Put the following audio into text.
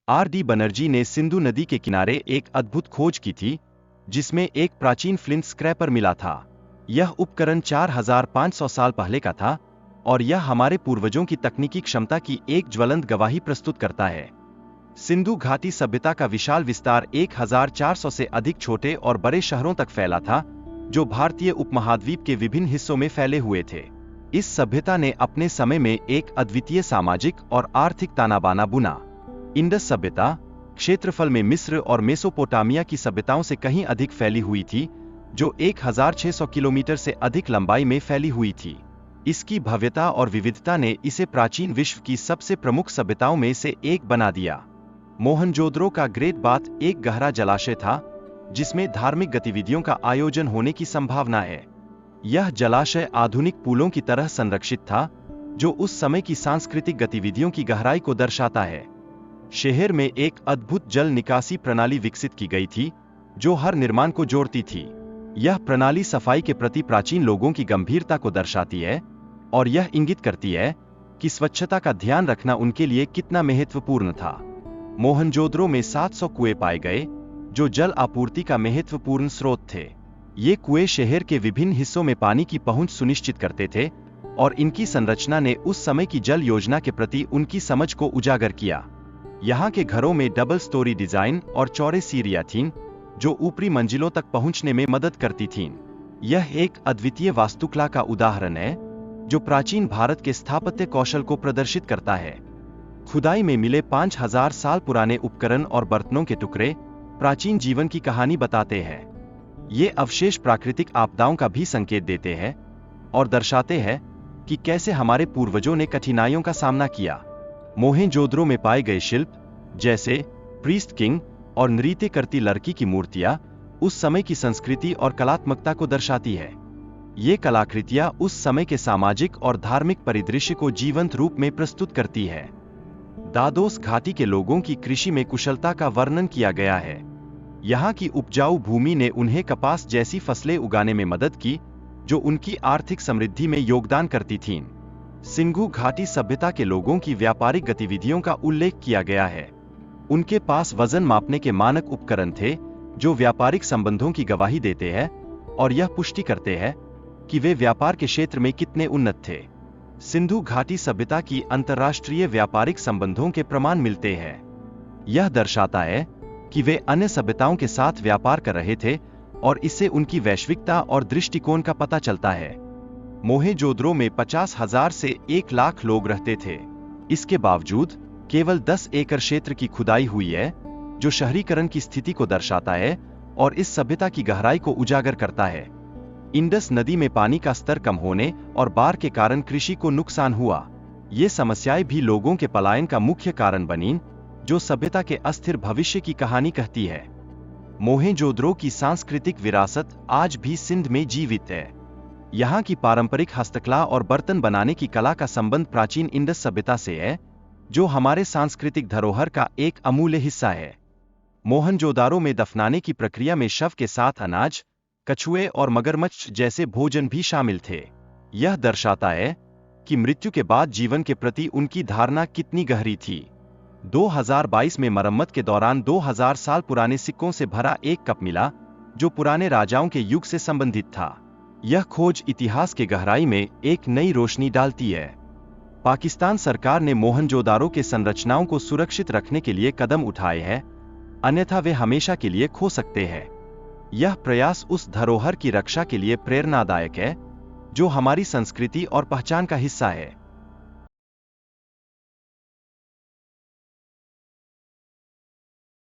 R.D. Banerjee ने सिंधु नदी के किनारे एक अद्भुत खोज की थी, जिसमें एक प्राचीन फ्लिंट स्क्रैपर मिला था। यह उपकरण 4500 साल पहले का था और यह हमारे पूर्वजों की तकनीकी क्षमता की एक ज्वलंत गवाही प्रस्तुत करता है। सिंधु घाटी सभ्यता का विशाल विस्तार 1400 से अधिक छोटे और बड़े शहरों तक फैला था, जो भारतीय उपमहाद्वीप के विभिन्न हिस्सों में फैले हुए थे। इस सभ्यता ने अपने समय में एक अद्वितीय सामाजिक और आर्थिक तानाबाना बुना। इंडस सभ्यता क्षेत्रफल में मिस्र और मेसोपोटामिया की सभ्यताओं से कहीं अधिक फैली हुई थी, जो 1600 किलोमीटर से अधिक लंबाई में फैली हुई थी। इसकी भव्यता और विविधता ने इसे प्राचीन विश्व की सबसे प्रमुख सभ्यताओं में से एक बना दिया। मोहनजोदड़ो का ग्रेट बाथ एक गहरा जलाशय था, जिसमें धार्मिक गतिविधियों का आयोजन होने की संभावना है। यह जलाशय आधुनिक पूलों की तरह संरक्षित था, जो उस समय की सांस्कृतिक गतिविधियों की गहराई को दर्शाता है। शहर में एक अद्भुत जल निकासी प्रणाली विकसित की गई थी, जो हर निर्माण को जोड़ती थी। यह प्रणाली सफाई के प्रति प्राचीन लोगों की गंभीरता को दर्शाती है और यह इंगित करती है कि स्वच्छता का ध्यान रखना उनके लिए कितना महत्वपूर्ण था। मोहनजोदड़ो में 700 कुएं पाए गए, जो जल आपूर्ति का महत्वपूर्ण स्रोत थे। ये कुएं शहर के विभिन्न हिस्सों में पानी की पहुंच सुनिश्चित करते थे और इनकी संरचना ने उस समय की जल योजना के प्रति उनकी समझ को उजागर किया। यहाँ के घरों में डबल स्टोरी डिजाइन और चौड़े सीढ़ियां थीं, जो ऊपरी मंजिलों तक पहुंचने में मदद करती थीं। यह एक अद्वितीय वास्तुकला का उदाहरण है, जो प्राचीन भारत के स्थापत्य कौशल को प्रदर्शित करता है। खुदाई में मिले 5000 साल पुराने उपकरण और बर्तनों के टुकड़े प्राचीन जीवन की कहानी बताते हैं। ये अवशेष प्राकृतिक आपदाओं का भी संकेत देते हैं और दर्शाते हैं कि कैसे हमारे पूर्वजों ने कठिनाइयों का सामना किया। मोहनजोदड़ो में पाए गए शिल्प, जैसे प्रीस्ट किंग और नृत्य करती लड़की की मूर्तियां, उस समय की संस्कृति और कलात्मकता को दर्शाती है। ये कलाकृतियां उस समय के सामाजिक और धार्मिक परिदृश्य को जीवंत रूप में प्रस्तुत करती है। दादोस घाटी के लोगों की कृषि में कुशलता का वर्णन किया गया है। यहाँ की उपजाऊ भूमि ने उन्हें कपास जैसी फसलें उगाने में मदद की, जो उनकी आर्थिक समृद्धि में योगदान करती थीं। सिंधु घाटी सभ्यता के लोगों की व्यापारिक गतिविधियों का उल्लेख किया गया है। उनके पास वजन मापने के मानक उपकरण थे, जो व्यापारिक संबंधों की गवाही देते हैं और यह पुष्टि करते हैं कि वे व्यापार के क्षेत्र में कितने उन्नत थे। सिंधु घाटी सभ्यता की अंतर्राष्ट्रीय व्यापारिक संबंधों के प्रमाण मिलते हैं। यह दर्शाता है कि वे अन्य सभ्यताओं के साथ व्यापार कर रहे थे और इससे उनकी वैश्विकता और दृष्टिकोण का पता चलता है। मोहनजोदड़ो में 50,000 से 1 लाख लोग रहते थे। इसके बावजूद केवल 10 एकड़ क्षेत्र की खुदाई हुई है, जो शहरीकरण की स्थिति को दर्शाता है और इस सभ्यता की गहराई को उजागर करता है। इंडस नदी में पानी का स्तर कम होने और बाढ़ के कारण कृषि को नुकसान हुआ। ये समस्याएं भी लोगों के पलायन का मुख्य कारण बनीं, जो सभ्यता के अस्थिर भविष्य की कहानी कहती है। मोहनजोदड़ो की सांस्कृतिक विरासत आज भी सिंध में जीवित है। यहाँ की पारंपरिक हस्तकला और बर्तन बनाने की कला का संबंध प्राचीन इंडस सभ्यता से है, जो हमारे सांस्कृतिक धरोहर का एक अमूल्य हिस्सा है। मोहनजोदड़ो में दफनाने की प्रक्रिया में शव के साथ अनाज, कछुए और मगरमच्छ जैसे भोजन भी शामिल थे। यह दर्शाता है कि मृत्यु के बाद जीवन के प्रति उनकी धारणा कितनी गहरी थी। 2022 में मरम्मत के दौरान 2000 साल पुराने सिक्कों से भरा एक कप मिला, जो पुराने राजाओं के युग से संबंधित था। यह खोज इतिहास के गहराई में एक नई रोशनी डालती है। पाकिस्तान सरकार ने मोहनजोदड़ो के संरचनाओं को सुरक्षित रखने के लिए कदम उठाए हैं, अन्यथा वे हमेशा के लिए खो सकते हैं। यह प्रयास उस धरोहर की रक्षा के लिए प्रेरणादायक है, जो हमारी संस्कृति और पहचान का हिस्सा है।